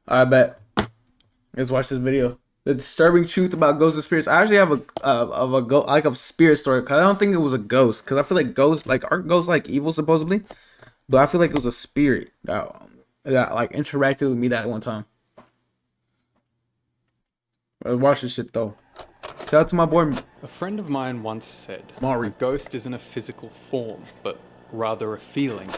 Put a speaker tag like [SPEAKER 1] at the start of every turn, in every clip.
[SPEAKER 1] I bet. Let's watch this video. The disturbing truth about ghosts and spirits. I actually have like a spirit story. Cause I don't think it was a ghost. Cause I feel like ghosts, like, aren't ghosts like evil supposedly? But I feel like it was a spirit that like interacted with me that one time. Watch this shit though. Shout out to my boy
[SPEAKER 2] A friend of mine once said,
[SPEAKER 1] Mari.
[SPEAKER 2] a ghost isn't a physical form, but rather a feeling.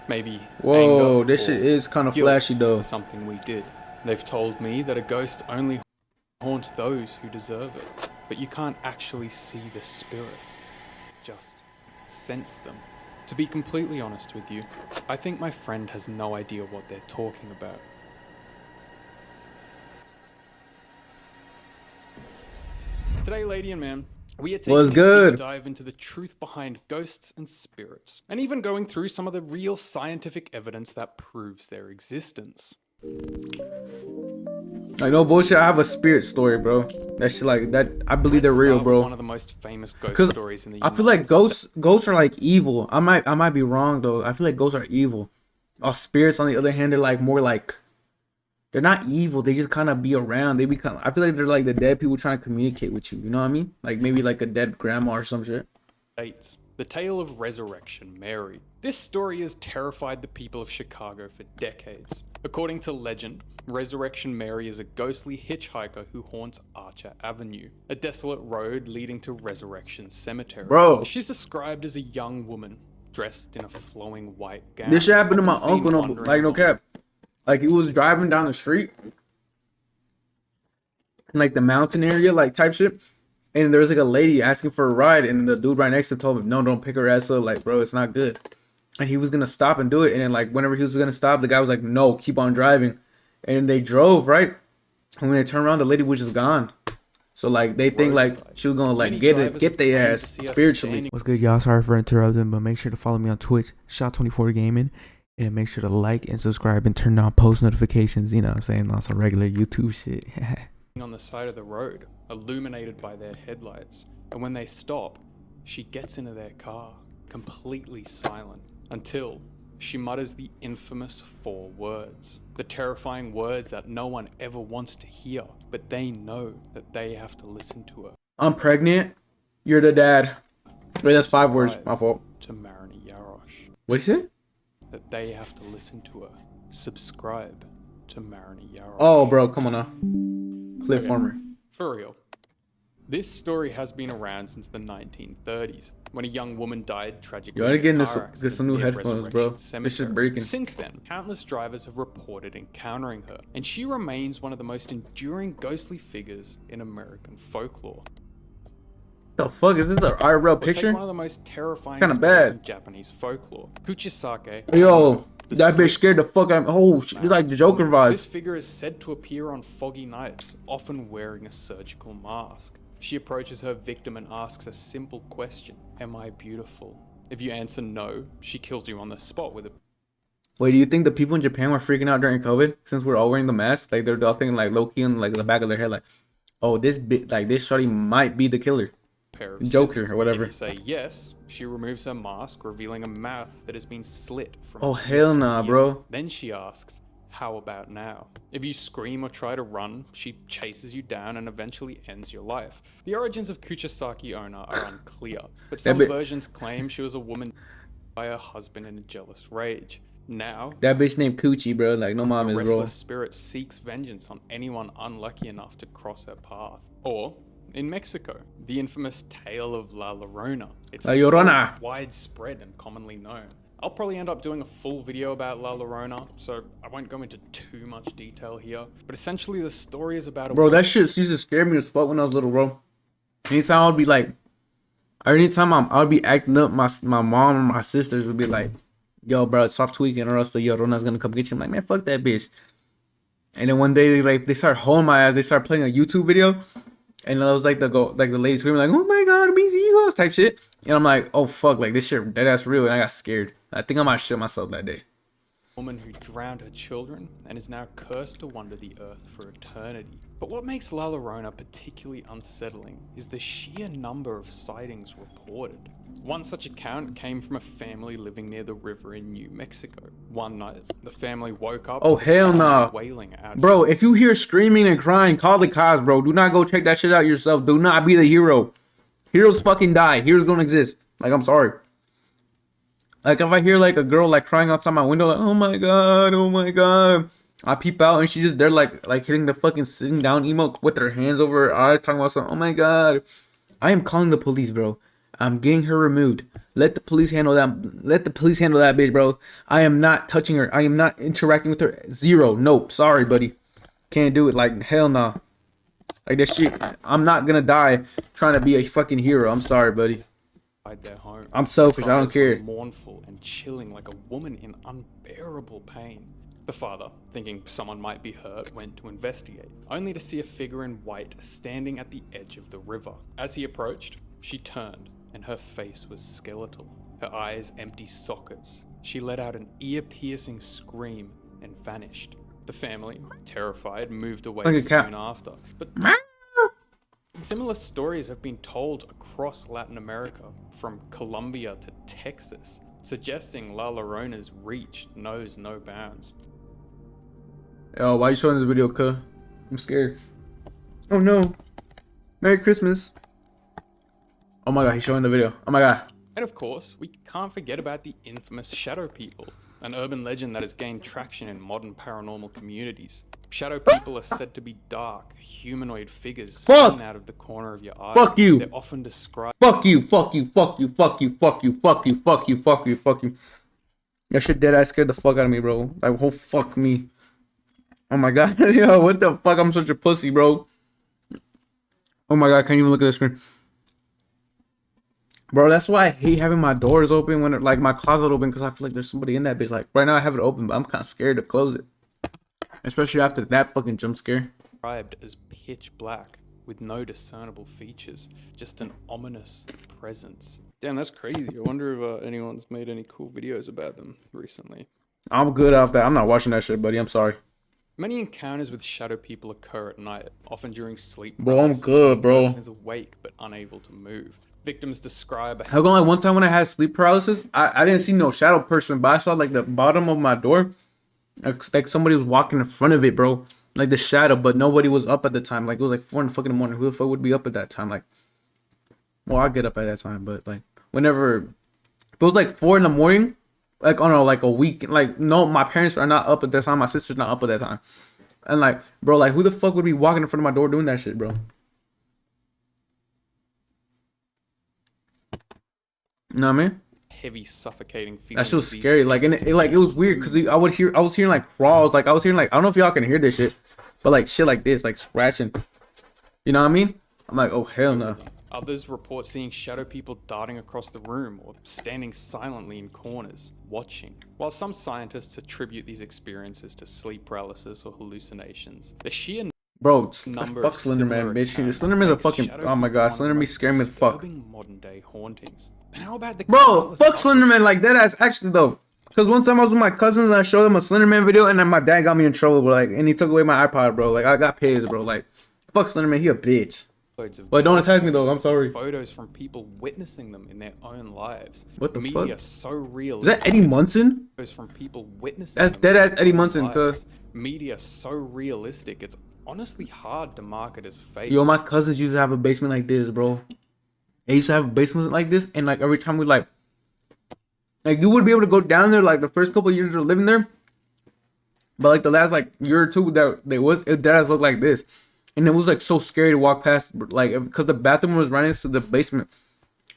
[SPEAKER 2] Maybe
[SPEAKER 1] Whoa,
[SPEAKER 2] anger
[SPEAKER 1] this shit
[SPEAKER 2] or
[SPEAKER 1] is kind of
[SPEAKER 2] guilt
[SPEAKER 1] flashy though.
[SPEAKER 2] for something we did. They've told me that a ghost only haunts those who deserve it, but you can't actually see the spirit, just sense them. To be completely honest with you, I think my friend has no idea what they're talking about. Today, lady and man, we are taking
[SPEAKER 1] What's
[SPEAKER 2] a
[SPEAKER 1] good?
[SPEAKER 2] deep dive into the truth behind ghosts and spirits, and even going through some of the real scientific evidence that proves their existence.
[SPEAKER 1] Like, no bullshit. I have a spirit story, bro. That shit, like that. I believe they're
[SPEAKER 2] Let's
[SPEAKER 1] real,
[SPEAKER 2] start with
[SPEAKER 1] bro.
[SPEAKER 2] one of the most famous ghost
[SPEAKER 1] Cause
[SPEAKER 2] stories in the
[SPEAKER 1] I
[SPEAKER 2] United
[SPEAKER 1] feel like
[SPEAKER 2] States.
[SPEAKER 1] ghosts are like evil. I might be wrong though. I feel like ghosts are evil. Spirits, on the other hand, they're like more like, they're not evil. They just kind of be around. They become. I feel like they're like the dead people trying to communicate with you. You know what I mean? Like maybe like a dead grandma or some shit.
[SPEAKER 2] The tale of Resurrection Mary. This story has terrified the people of Chicago for decades. According to legend, Resurrection Mary is a ghostly hitchhiker who haunts Archer Avenue, a desolate road leading to Resurrection Cemetery.
[SPEAKER 1] Bro,
[SPEAKER 2] She's described as a young woman, dressed in a flowing white gown.
[SPEAKER 1] this shit happened to my
[SPEAKER 2] often seen
[SPEAKER 1] uncle. No,
[SPEAKER 2] wandering
[SPEAKER 1] like no
[SPEAKER 2] along
[SPEAKER 1] cap. Like he was driving down the street, in like the mountain area, like type shit. And there was like a lady asking for a ride, and the dude right next to him told him, "No, don't pick her ass up. Like, bro, it's not good." And he was gonna stop and do it, and then like whenever he was gonna stop, the guy was like, "No, keep on driving." And then they drove right, and when they turned around, the lady was just gone. So like they think like
[SPEAKER 2] roadside.
[SPEAKER 1] she was gonna like
[SPEAKER 2] Many
[SPEAKER 1] get
[SPEAKER 2] drivers
[SPEAKER 1] get their
[SPEAKER 2] claim to
[SPEAKER 1] ass
[SPEAKER 2] see us
[SPEAKER 1] spiritually.
[SPEAKER 2] standing-
[SPEAKER 1] What's good, y'all? Sorry for interrupting, but make sure to follow me on Twitch, Shot24 Gaming, and make sure to like and subscribe and turn on post notifications. You know what I'm saying? Lots of regular YouTube shit.
[SPEAKER 2] on the side of the road, illuminated by their headlights. And when they stop, she gets into their car, completely silent, until she mutters the infamous 4 words. The terrifying words that no one ever wants to hear, but they know that they have to listen to her.
[SPEAKER 1] I'm pregnant. You're the dad. Wait, that's 5 words. My fault.
[SPEAKER 2] To Mariner Yarosh.
[SPEAKER 1] What you say?
[SPEAKER 2] That they have to listen to her. Subscribe to Mariner Yarosh.
[SPEAKER 1] Oh, bro, come on now. Cliff Farmer.
[SPEAKER 2] For real. This story has been around since the 1930s, when a young woman died tragically.
[SPEAKER 1] You gotta get
[SPEAKER 2] in a
[SPEAKER 1] this,
[SPEAKER 2] car
[SPEAKER 1] get
[SPEAKER 2] accident
[SPEAKER 1] some new
[SPEAKER 2] near
[SPEAKER 1] headphones, bro.
[SPEAKER 2] Resurrection
[SPEAKER 1] This
[SPEAKER 2] Cemetery.
[SPEAKER 1] shit's breaking.
[SPEAKER 2] Since then, countless drivers have reported encountering her, and she remains one of the most enduring ghostly figures in American folklore.
[SPEAKER 1] The fuck is this? An IRL
[SPEAKER 2] Or take
[SPEAKER 1] picture?
[SPEAKER 2] one of the most terrifying
[SPEAKER 1] Kinda
[SPEAKER 2] spirits
[SPEAKER 1] bad.
[SPEAKER 2] in Japanese folklore, Kuchisake.
[SPEAKER 1] Yo,
[SPEAKER 2] the
[SPEAKER 1] that bitch
[SPEAKER 2] slick
[SPEAKER 1] scared the fuck out of me. Oh, it's like the Joker
[SPEAKER 2] This
[SPEAKER 1] vibes.
[SPEAKER 2] figure is said to appear on foggy nights, often wearing a surgical mask. She approaches her victim and asks a simple question: "Am I beautiful?" If you answer no, she kills you on the spot with a
[SPEAKER 1] Wait, do you think the people in Japan were freaking out during COVID since we're all wearing the mask? Like they're all thinking like low key in like the back of their head, like, oh, this bit like this shorty might be the killer,
[SPEAKER 2] pair of
[SPEAKER 1] Joker
[SPEAKER 2] scissors.
[SPEAKER 1] or whatever.
[SPEAKER 2] If you say yes, she removes her mask, revealing a mouth that has been slit from
[SPEAKER 1] Oh
[SPEAKER 2] ear
[SPEAKER 1] hell
[SPEAKER 2] to
[SPEAKER 1] nah,
[SPEAKER 2] ear.
[SPEAKER 1] bro.
[SPEAKER 2] Then she asks, "How about now?" If you scream or try to run, she chases you down and eventually ends your life. The origins of Kuchisaki Onna are unclear, but some
[SPEAKER 1] bit-
[SPEAKER 2] versions claim she was a woman by her husband in a jealous rage. Now,
[SPEAKER 1] That bitch named Coochie, bro. Like no mom
[SPEAKER 2] the
[SPEAKER 1] is, bro.
[SPEAKER 2] restless spirit seeks vengeance on anyone unlucky enough to cross her path. Or, in Mexico, the infamous tale of La Llorona. It's
[SPEAKER 1] La Llorona.
[SPEAKER 2] so widespread and commonly known. I'll probably end up doing a full video about La Llorona, so I won't go into too much detail here. But essentially, the story is about a
[SPEAKER 1] Bro, that shit used to scare me as fuck when I was little, bro. Anytime I'd be like, anytime I'd be acting up, my mom or my sisters would be like, "Yo, bro, stop tweaking, or else the Llorona's gonna come get you." I'm like, man, fuck that bitch. And then one day, like, they start holding my ass. They start playing a YouTube video, and I was like, the lady screaming like, "Oh my god, me hijos," type shit. And I'm like, oh fuck, like this shit, that ass real. And I got scared. I think I might shit myself that day.
[SPEAKER 2] woman who drowned her children and is now cursed to wander the earth for eternity. But what makes La Llorona particularly unsettling is the sheer number of sightings reported. One such account came from a family living near the river in New Mexico. One night, the family woke up
[SPEAKER 1] Oh,
[SPEAKER 2] to the
[SPEAKER 1] hell
[SPEAKER 2] sound
[SPEAKER 1] nah.
[SPEAKER 2] of wailing outside.
[SPEAKER 1] Bro, if you hear screaming and crying, call the cops, bro. Do not go check that shit out yourself. Do not be the hero. Heroes fucking die. Heroes don't exist. Like, I'm sorry. Like, if I hear, like, a girl, like, crying outside my window, like, oh my god, oh my god. I peep out, and she's just there, like hitting the fucking sitting down emote with her hands over her eyes, talking about something. Oh my god. I am calling the police, bro. I'm getting her removed. Let the police handle that. Let the police handle that bitch, bro. I am not touching her. I am not interacting with her. Zero. Nope. Sorry, buddy. Can't do it. Like, hell nah. Like, that shit. I'm not gonna die trying to be a fucking hero. I'm sorry, buddy.
[SPEAKER 2] their home.
[SPEAKER 1] I'm selfish. I don't
[SPEAKER 2] Cries were
[SPEAKER 1] care.
[SPEAKER 2] mournful and chilling like a woman in unbearable pain. The father, thinking someone might be hurt, went to investigate, only to see a figure in white standing at the edge of the river. As he approached, she turned, and her face was skeletal, her eyes empty sockets. She let out an ear-piercing scream and vanished. The family, terrified, moved away
[SPEAKER 1] Like a cat.
[SPEAKER 2] soon after. But similar stories have been told across Latin America, from Colombia to Texas, suggesting La Llorona's reach knows no bounds.
[SPEAKER 1] Yo, why you showing this video, cuh? I'm scared. Oh no. Merry Christmas. Oh my god, he's showing the video. Oh my god.
[SPEAKER 2] And of course, we can't forget about the infamous shadow people, an urban legend that has gained traction in modern paranormal communities. Shadow people are said to be dark, humanoid figures
[SPEAKER 1] Fuck.
[SPEAKER 2] seen out of the corner of your eye.
[SPEAKER 1] Fuck you.
[SPEAKER 2] They're often described
[SPEAKER 1] Fuck you, fuck you, fuck you, fuck you, fuck you, fuck you, fuck you, fuck you, fuck you. That shit dead ass scared the fuck out of me, bro. Like, whole fuck me. Oh my god. Yo, what the fuck? I'm such a pussy, bro. Oh my god, I can't even look at the screen. Bro, that's why I hate having my doors open when, like, my closet open, because I feel like there's somebody in that bitch. Like, right now I have it open, but I'm kind of scared to close it. Especially after that fucking jump scare.
[SPEAKER 2] as pitch black, with no discernible features, just an ominous presence. Damn, that's crazy. I wonder if anyone's made any cool videos about them recently.
[SPEAKER 1] I'm good off that. I'm not watching that shit, buddy. I'm sorry.
[SPEAKER 2] Many encounters with shadow people occur at night, often during sleep.
[SPEAKER 1] Bro, I'm
[SPEAKER 2] paralysis,
[SPEAKER 1] good,
[SPEAKER 2] when the
[SPEAKER 1] bro.
[SPEAKER 2] person is awake but unable to move. Victims describe a
[SPEAKER 1] How come, like, one time when I had sleep paralysis, I didn't see no shadow person, but I saw, like, the bottom of my door. Like somebody was walking in front of it, bro. Like the shadow, but nobody was up at the time. Like, it was like 4 in the fucking morning. Who the fuck would be up at that time? Like, well, I get up at that time, but like whenever it was like 4 in the morning, like on a, like a week, like, no, my parents are not up at that time. My sister's not up at that time. And like, bro, like, who the fuck would be walking in front of my door doing that shit, bro? You know what I mean?
[SPEAKER 2] heavy, suffocating feeling.
[SPEAKER 1] That shit was
[SPEAKER 2] of these
[SPEAKER 1] scary. Like, and it was weird because I was hearing like crawls. Like, I was hearing, like, I don't know if y'all can hear this shit, but like shit like this, like scratching. You know what I mean? I'm like, oh hell no.
[SPEAKER 2] Others report seeing shadow people darting across the room or standing silently in corners, watching. While some scientists attribute these experiences to sleep paralysis or hallucinations, the sheer
[SPEAKER 1] Bro,
[SPEAKER 2] number
[SPEAKER 1] fuck
[SPEAKER 2] of
[SPEAKER 1] Slenderman, bitch.
[SPEAKER 2] similar
[SPEAKER 1] Slenderman's a
[SPEAKER 2] accounts
[SPEAKER 1] fucking.
[SPEAKER 2] makes
[SPEAKER 1] Oh my god,
[SPEAKER 2] shadow people
[SPEAKER 1] Slenderman scared me as fuck.
[SPEAKER 2] disturbing modern-day hauntings. And how about the
[SPEAKER 1] Bro,
[SPEAKER 2] countless
[SPEAKER 1] fuck
[SPEAKER 2] other
[SPEAKER 1] Slenderman like that ass. Actually though, because one time I was with my cousins and I showed them a Slenderman video, and then my dad got me in trouble, bro. Like, and he took away my iPod, bro. Like, I got pissed, bro. Like, fuck Slenderman, he a bitch.
[SPEAKER 2] loads of
[SPEAKER 1] But don't
[SPEAKER 2] ghost
[SPEAKER 1] attack me, though. I'm
[SPEAKER 2] stories,
[SPEAKER 1] sorry.
[SPEAKER 2] Photos from people witnessing them in their own lives.
[SPEAKER 1] What the
[SPEAKER 2] Media
[SPEAKER 1] fuck?
[SPEAKER 2] so real.
[SPEAKER 1] Is that Eddie Munson?
[SPEAKER 2] Photos from people witnessing
[SPEAKER 1] That's
[SPEAKER 2] them
[SPEAKER 1] dead
[SPEAKER 2] in
[SPEAKER 1] ass
[SPEAKER 2] their
[SPEAKER 1] Eddie
[SPEAKER 2] own
[SPEAKER 1] Munson,
[SPEAKER 2] lives.
[SPEAKER 1] cuz.
[SPEAKER 2] Media so realistic, it's honestly hard to mark it as fake.
[SPEAKER 1] Yo, my cousins used to have a basement like this, bro. They used to have a basement like this, and like every time we like you would be able to go down there like the first couple of years of living there, but like the last like year or two that it does look like this, and it was like so scary to walk past, like, because the bathroom was right next to the basement.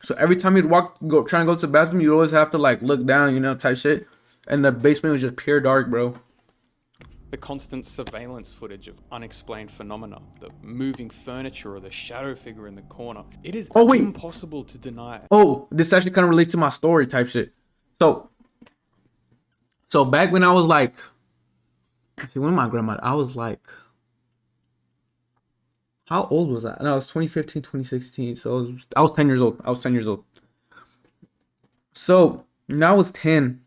[SPEAKER 1] So every time you'd trying to go to the bathroom, you'd always have to like look down, you know, type shit, and the basement was just pure dark, bro.
[SPEAKER 2] The constant surveillance footage of unexplained phenomena, the moving furniture or the shadow figure in the corner, it is
[SPEAKER 1] Oh, wait.
[SPEAKER 2] impossible to deny.
[SPEAKER 1] Oh, this actually kind of relates to my story type shit. So back when I was like, see, when my grandma, I was like, how old was I? No, it was 2015, 2016. So I was 10 years old. So when I was 10,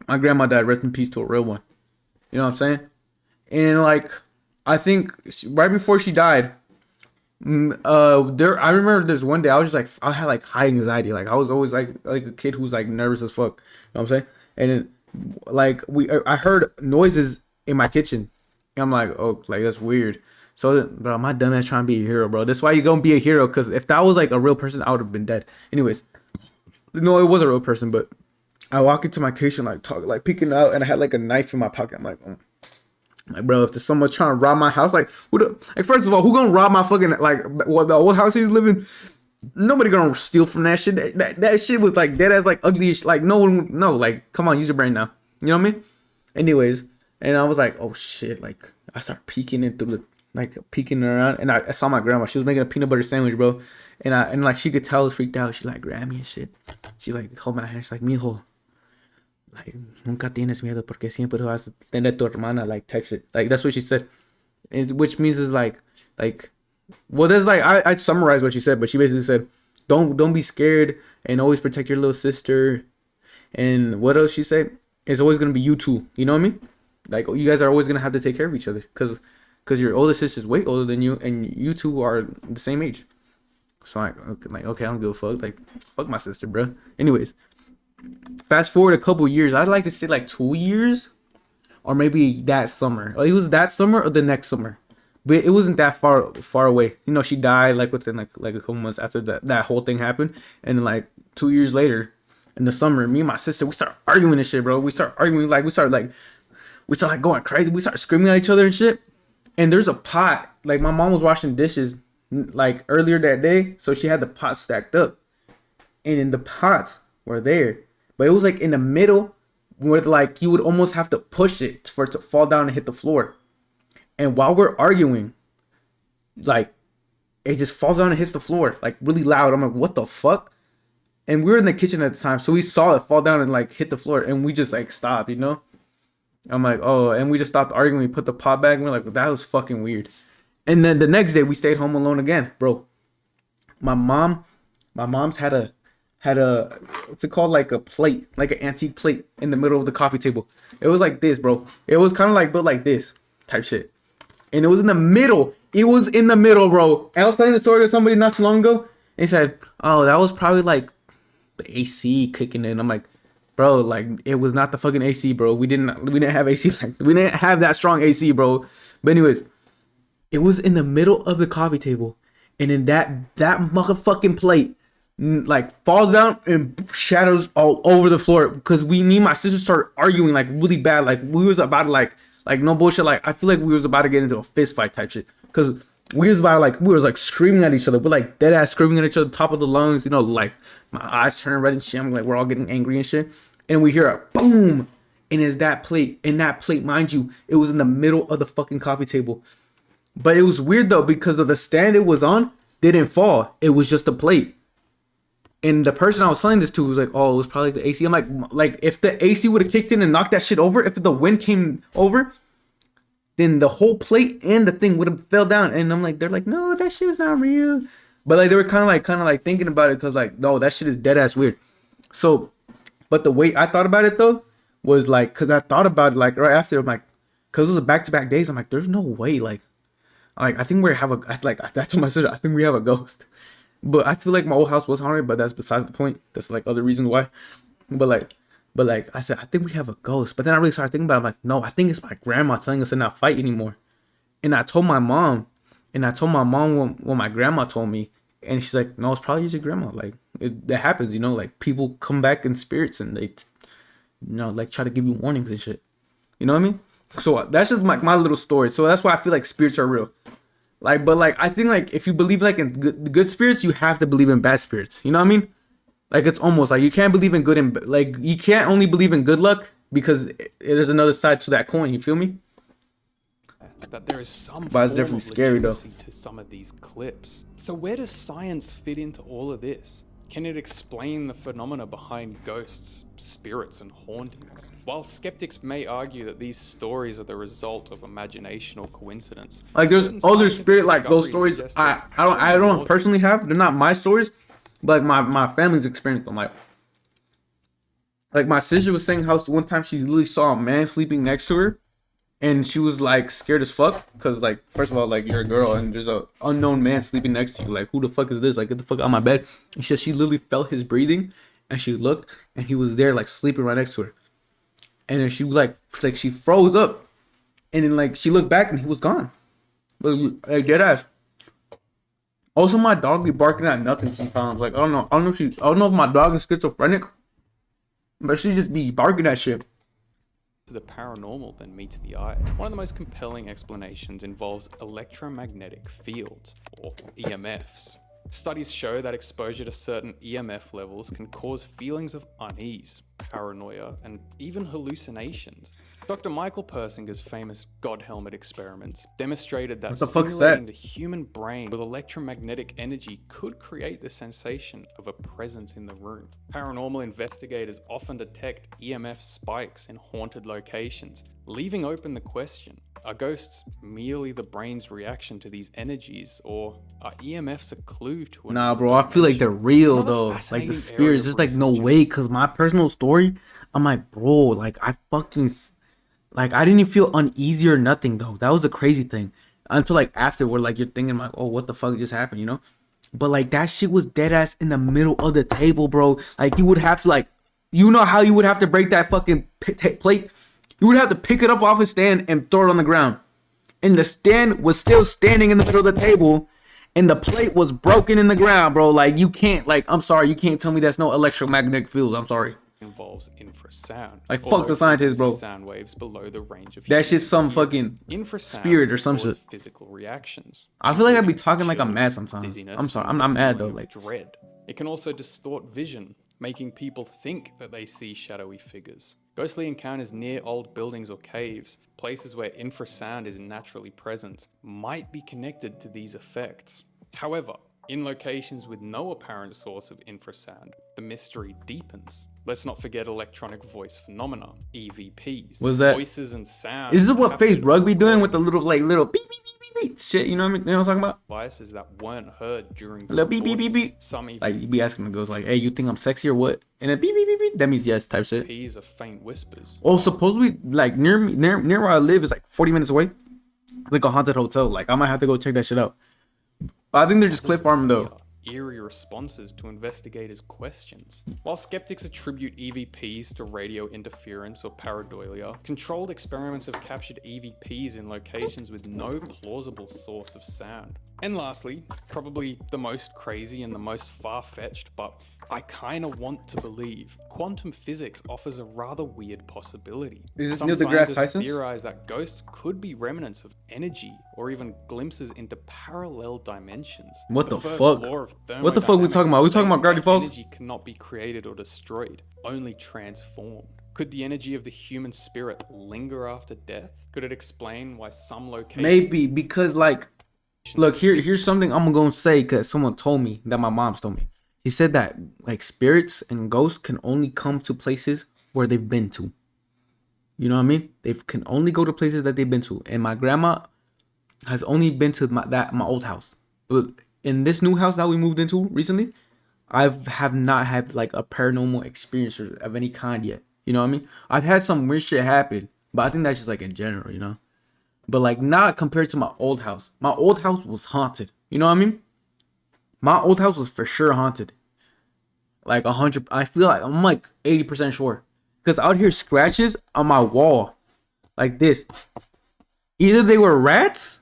[SPEAKER 1] My grandma died. Rest in peace to a real one. You know what I'm saying? And like, I think right before she died, there I remember there's one day I was just like I had like high anxiety. Like I was always like a kid who's like nervous as fuck. You know what I'm saying? And then, like I heard noises in my kitchen. And I'm like, oh, like that's weird. So, bro, my dumb ass trying to be a hero, bro. That's why you gonna be a hero. Cause if that was like a real person, I would have been dead. Anyways, no, it was a real person, but I walk into my kitchen like peeking out, and I had like a knife in my pocket. I'm like, like, bro, if there's someone trying to rob my house, like, like, first of all, who gonna rob my fucking, like, what the old house he's living? Nobody gonna steal from that shit. That shit was like dead ass, like ugly as, like, no one, no, like, come on, use your brain now. You know what I mean? Anyways, and I was like, oh shit, like, I start peeking into the, like, peeking around, and I saw my grandma. She was making a peanut butter sandwich, bro. And like, she could tell I was freaked out. She like grabbed me and shit. She like hold my hand. She's like, mijo, like, nunca tienes miedo porque siempre vas a tener tu hermana, like, type shit. Like, that's what she said. Which means is like, well, that's like, I summarized what she said, but she basically said, don't be scared and always protect your little sister. And what else she said? It's always going to be you two. You know what I mean? Like, you guys are always going to have to take care of each other. Because your older sister's way older than you, and you two are the same age. So, okay, I don't give a fuck. Like, fuck my sister, bro. Anyways. Fast forward a couple years. I'd like to say like 2 years, or maybe that summer. It was that summer or the next summer, but it wasn't that far away. You know, she died like within like a couple months after that whole thing happened, and then, like 2 years later, in the summer, me and my sister, we start arguing and shit, bro. We start arguing, like we start going crazy. We start screaming at each other and shit. And there's a pot. Like, my mom was washing dishes like earlier that day, so she had the pot stacked up, and in the pots were there. But it was like in the middle where like you would almost have to push it for it to fall down and hit the floor. And while we're arguing, like, it just falls down and hits the floor like really loud. I'm like, what the fuck? And we were in the kitchen at the time, so we saw it fall down and like hit the floor, and we just like stopped, you know? I'm like, oh, and we just stopped arguing. We put the pot back, and we're like, well, that was fucking weird. And then the next day we stayed home alone again, bro. My mom's had a what's it called, like a plate, like an antique plate in the middle of the coffee table. It was like this, bro. It was kind of like built like this type shit, and it was in the middle. It was in the middle, bro. I was telling the story to somebody not too long ago, and he said, oh, that was probably like the AC kicking in. I'm like, bro, like, it was not the fucking AC, bro. We didn't have AC, like, we didn't have that strong AC, bro. But anyways, it was in the middle of the coffee table, and then that motherfucking plate like falls down and shatters all over the floor, because me and my sister started arguing like really bad. Like, we was about to like no bullshit, like I feel like we was about to get into a fist fight type shit, because we was screaming at each other. We're like dead ass screaming at each other, top of the lungs, you know, like my eyes turning red and shit. I'm like, we're all getting angry and shit, and we hear a boom, and it's that plate. And that plate, mind you, it was in the middle of the fucking coffee table. But it was weird though, because of the stand it was on didn't fall. It was just a plate. And the person I was telling this to was like, oh, it was probably the AC. I'm like if the AC would have kicked in and knocked that shit over, if the wind came over, then the whole plate and the thing would have fell down. And I'm like, they're like, no, that shit is not real. But like, they were kind of like thinking about it, because like, no, that shit is dead ass weird. So, but the way I thought about it though was like, because I thought about it like right after, I'm like, because it was a back-to-back days. I'm like, there's no way, like I think we have I told my sister, I think we have a ghost. But I feel like my old house was haunted, but that's besides the point. That's like other reasons why. But like I said, I think we have a ghost. But then I really started thinking about it. I'm like, no, I think it's my grandma telling us to not fight anymore. And I told my mom, when my grandma told me, and she's like, no, it's probably just your grandma. Like, that happens, you know, like people come back in spirits, and they, you know, like try to give you warnings and shit. You know what I mean? So that's just my little story. So that's why I feel like spirits are real. Like, but like, I think like if you believe like in good spirits, you have to believe in bad spirits. You know what I mean? Like, it's almost like you can't believe in good and like you can't only believe in good luck, because there's another side to that coin. You feel me?
[SPEAKER 2] That there is some
[SPEAKER 1] But it's
[SPEAKER 2] form
[SPEAKER 1] definitely
[SPEAKER 2] of
[SPEAKER 1] scary though.
[SPEAKER 2] legitimacy to some of these clips. So where does science fit into all of this? Can it explain the phenomena behind ghosts, spirits, and hauntings? While skeptics may argue that these stories are the result of imagination or coincidence,
[SPEAKER 1] Like, there's
[SPEAKER 2] certain
[SPEAKER 1] other
[SPEAKER 2] scientific
[SPEAKER 1] spirit like those
[SPEAKER 2] discoveries
[SPEAKER 1] stories.
[SPEAKER 2] suggest that
[SPEAKER 1] I don't personally have. They're not my stories, but like my family's experienced them. Like, Like my sister was saying how one time she literally saw a man sleeping next to her, and she was like scared as fuck because like first of all like you're a girl and there's a unknown man sleeping next to you. Like who the fuck is this? Like get the fuck out of my bed. And she said she literally felt his breathing, and she looked and he was there like sleeping right next to her. And then she was like she froze up, and then like she looked back and he was gone. But like dead ass. Also, my dog be barking at nothing sometimes. Like I don't know if my dog is schizophrenic, but she just be barking at shit.
[SPEAKER 2] To the paranormal than meets the eye. One of the most compelling explanations involves electromagnetic fields, or EMFs. Studies show that exposure to certain EMF levels can cause feelings of unease, paranoia, and even hallucinations. Dr. Michael Persinger's famous God helmet experiments demonstrated that
[SPEAKER 1] What the fuck's
[SPEAKER 2] simulating
[SPEAKER 1] that?
[SPEAKER 2] the human brain with electromagnetic energy could create the sensation of a presence in the room. Paranormal investigators often detect EMF spikes in haunted locations, leaving open the question, are ghosts merely the brain's reaction to these energies, or are EMFs a clue to
[SPEAKER 1] Nah,
[SPEAKER 2] another
[SPEAKER 1] bro, I feel like they're
[SPEAKER 2] dimension?
[SPEAKER 1] real
[SPEAKER 2] Another
[SPEAKER 1] though. Like the
[SPEAKER 2] fascinating area
[SPEAKER 1] spirits,
[SPEAKER 2] of
[SPEAKER 1] there's like no
[SPEAKER 2] research
[SPEAKER 1] way. Cause my personal story, I'm like, bro, like I fucking like I didn't even feel uneasy or nothing though. That was the crazy thing. Until like afterward, like you're thinking like, oh, what the fuck just happened, you know? But like that shit was dead ass in the middle of the table, bro. Like you would have to like, you know how you would have to break that fucking plate? You would have to pick it up off a stand and throw it on the ground. And the stand was still standing in the middle of the table, and the plate was broken in the ground, bro. Like you can't, like I'm sorry, you can't tell me that's no electromagnetic field. I'm sorry.
[SPEAKER 2] involves infrasound,
[SPEAKER 1] Like
[SPEAKER 2] or
[SPEAKER 1] fuck
[SPEAKER 2] low
[SPEAKER 1] the scientists,
[SPEAKER 2] frequency
[SPEAKER 1] bro.
[SPEAKER 2] sound waves below the range of
[SPEAKER 1] That
[SPEAKER 2] human
[SPEAKER 1] shit's some
[SPEAKER 2] hearing.
[SPEAKER 1] fucking
[SPEAKER 2] Infrasound
[SPEAKER 1] spirit or
[SPEAKER 2] can
[SPEAKER 1] some
[SPEAKER 2] cause
[SPEAKER 1] shit.
[SPEAKER 2] physical reactions,
[SPEAKER 1] I feel like I'd be
[SPEAKER 2] including
[SPEAKER 1] talking like I'm mad
[SPEAKER 2] chills,
[SPEAKER 1] sometimes.
[SPEAKER 2] dizziness,
[SPEAKER 1] I'm sorry.
[SPEAKER 2] and
[SPEAKER 1] I'm
[SPEAKER 2] the
[SPEAKER 1] not mad though.
[SPEAKER 2] feeling of
[SPEAKER 1] Like
[SPEAKER 2] dread. It can also distort vision, making people think that they see shadowy figures. Ghostly encounters near old buildings or caves, places where infrasound is naturally present, might be connected to these effects. However, in locations with no apparent source of infrasound, the mystery deepens. Let's not forget electronic voice phenomena, EVPs,
[SPEAKER 1] what's that?
[SPEAKER 2] voices and sounds
[SPEAKER 1] Is this what Face
[SPEAKER 2] captured on
[SPEAKER 1] Rugby doing with
[SPEAKER 2] recording
[SPEAKER 1] the little beep beep beep beep beep shit? You know what I mean? You know what I'm talking about?
[SPEAKER 2] devices that weren't heard during
[SPEAKER 1] A
[SPEAKER 2] the
[SPEAKER 1] little beep beep
[SPEAKER 2] recording.
[SPEAKER 1] beep beep.
[SPEAKER 2] Some
[SPEAKER 1] Like you be asking the girls like, hey, you think I'm sexy or what? And then beep beep beep beep. That means yes type shit.
[SPEAKER 2] EVPs are faint whispers.
[SPEAKER 1] Oh, supposedly like near where I live is like 40 minutes away. It's like a haunted hotel. Like I might have to go check that shit out. But I think they're just cliff farming though.
[SPEAKER 2] Eerie responses to investigators' questions. While skeptics attribute EVPs to radio interference or pareidolia, controlled experiments have captured EVPs in locations with no plausible source of sound. And lastly, probably the most crazy and the most far-fetched, but I kinda want to believe, quantum physics offers a rather weird possibility.
[SPEAKER 1] Is this
[SPEAKER 2] Some
[SPEAKER 1] Neil deGrasse
[SPEAKER 2] scientists
[SPEAKER 1] Tyson?
[SPEAKER 2] theorize that ghosts could be remnants of energy or even glimpses into parallel dimensions.
[SPEAKER 1] What the
[SPEAKER 2] first
[SPEAKER 1] fuck?
[SPEAKER 2] law of
[SPEAKER 1] What the fuck we talking about? We talking about
[SPEAKER 2] thermodynamics
[SPEAKER 1] Gravity
[SPEAKER 2] states that
[SPEAKER 1] Falls?
[SPEAKER 2] energy cannot be created or destroyed, only transformed. Could the energy of the human spirit linger after death? Could it explain why some locations
[SPEAKER 1] Maybe because like, look here's something I'm gonna say because someone told me that my mom's told me. She said that like spirits and ghosts can only come to places where they've been to. You know what I mean? They can only go to places that they've been to. And my grandma has only been to my old house. But in this new house that we moved into recently, I have not had like a paranormal experience of any kind yet. You know what I mean? I've had some weird shit happen, but I think that's just like in general, you know. But like not compared to my old house. My old house was haunted. You know what I mean? My old house was for sure haunted. Like 100. I feel like I'm like 80% sure. Cause out here scratches on my wall, like this. Either they were rats.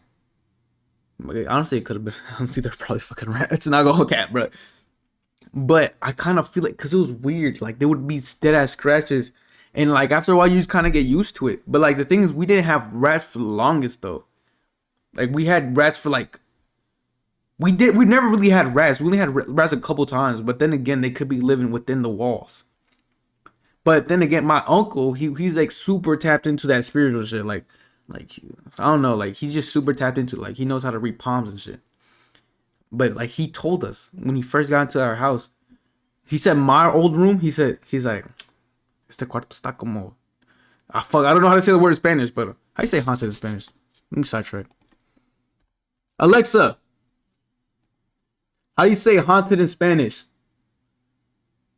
[SPEAKER 1] Honestly, it could have been. Honestly, they're probably fucking rats, and I go cat, bro. But I kind of feel like, cause it was weird. Like there would be dead ass scratches, and like after a while, you just kind of get used to it. But like the thing is, we didn't have rats for the longest though. Like we had rats for like. We never really had rats. We only had rats a couple times, but then again, they could be living within the walls. But then again, my uncle, he's like super tapped into that spiritual shit. Like I don't know, like he's just super tapped into it. Like he knows how to read palms and shit. But like he told us when he first got into our house, he said my old room. He's like, este cuarto está como. Ah fuck, I don't know how to say the word in Spanish, but how you say haunted in Spanish? Let me sidetrack. Alexa, how do you say haunted in Spanish?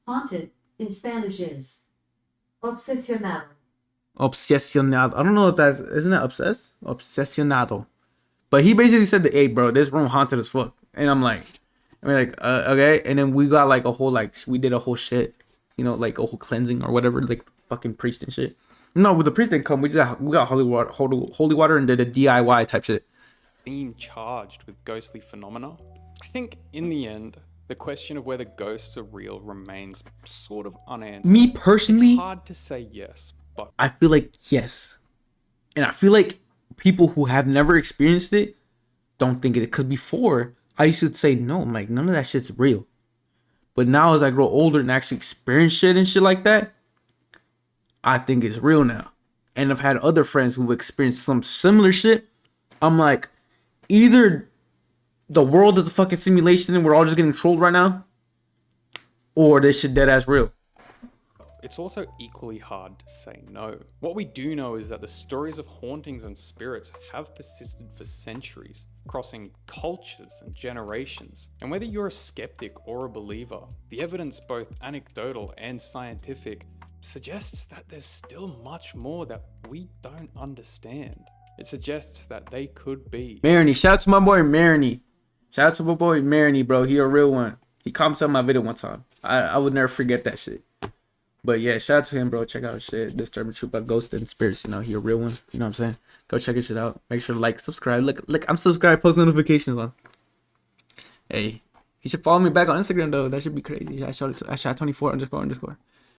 [SPEAKER 3] Haunted in Spanish is Obsesionado.
[SPEAKER 1] Obsesionado. I don't know if that's, isn't that obsessed? Obsesionado. But he basically said that, hey, bro, this room haunted as fuck. And I'm like, okay. And then we got like a whole, like, we did a whole shit, you know, like a whole cleansing or whatever, like fucking priest and shit. No, with the priest didn't come. We got holy water and did a DIY type shit.
[SPEAKER 2] Being charged with ghostly phenomena? I think in the end, the question of whether ghosts are real remains sort of unanswered.
[SPEAKER 1] Me personally,
[SPEAKER 2] it's hard to say yes, but
[SPEAKER 1] I feel like yes. And I feel like people who have never experienced it don't think it. Because before, I used to say, no, I'm like, none of that shit's real. But now as I grow older and actually experience shit and shit like that, I think it's real now. And I've had other friends who've experienced some similar shit. I'm like, either the world is a fucking simulation and we're all just getting trolled right now, or this shit dead ass real.
[SPEAKER 2] it's also equally hard to say no. What we do know is that the stories of hauntings and spirits have persisted for centuries, crossing cultures and generations. And whether you're a skeptic or a believer, the evidence, both anecdotal and scientific, suggests that there's still much more that we don't understand. It suggests that they could be.
[SPEAKER 1] Marini, shout out to my boy Marini. Shout out to my boy Marini, bro. He a real one. He commented on my video one time. I would never forget that shit. But yeah, shout out to him, bro. Check out his shit. Disturbing Truth by Ghost and Spirits. You know, he a real one. You know what I'm saying? Go check his shit out. Make sure to like, subscribe. Look, I'm subscribed. Post notifications on. Hey, he should follow me back on Instagram though. That should be crazy. I shot 24 ___.